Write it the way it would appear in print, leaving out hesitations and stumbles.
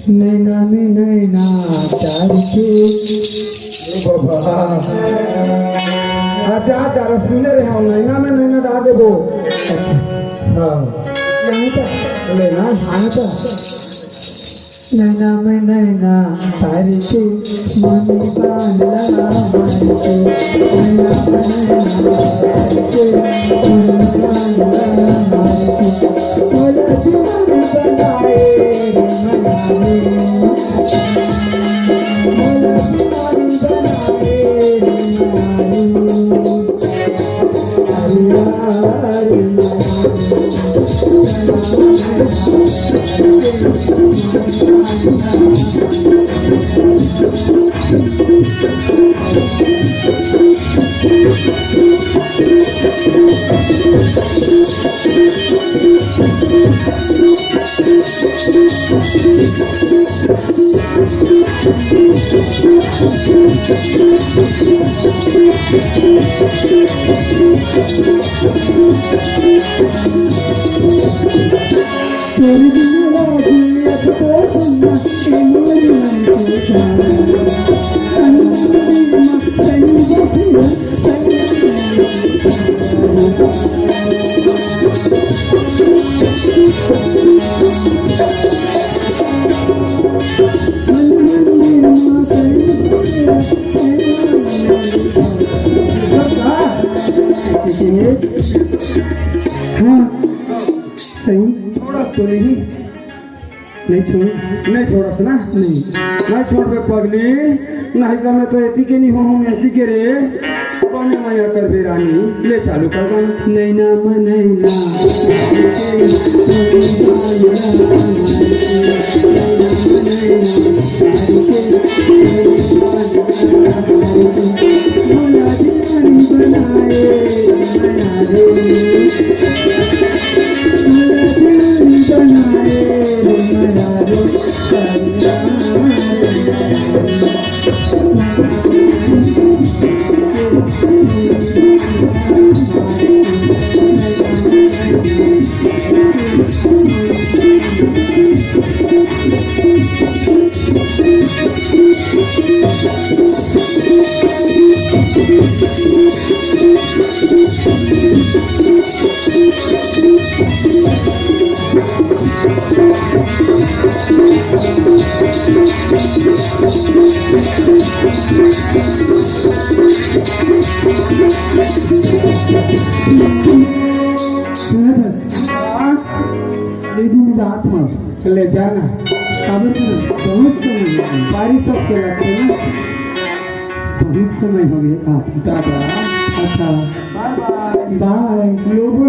नैना में नैना प्यार के बाबा अच्छा तारा सुने रहे हम नैना में नैना डाल देबो। अच्छा हाँ नहीं तो लेना हाँ तो नैना में नैना प्यार के मन बांधला मार के नैना में नैना प्यार के मन बांधला मार के बोला दीवानी बनाए रे मनाए बोला दीवानी बनाए रे मनाए हरियारी तेरी दिल लागी अब तो सुनना ए मोरी मन को जाना सनी बसिया हाँ सही छोड़ा तो नहीं नहीं छोड़ नहीं छोड़ा ना नहीं नहीं छोड़ बे पगली नहीं तो मैं तो एती के नहीं हो हम एती के रे बने माया कर बे रानी ले चालू कर गाना नैना में नैना ले जाना काबर करना बहुत समय हो गया बारिश सब के लगते ना बहुत समय हो गया दादा अच्छा बाय बाय बाय लोगों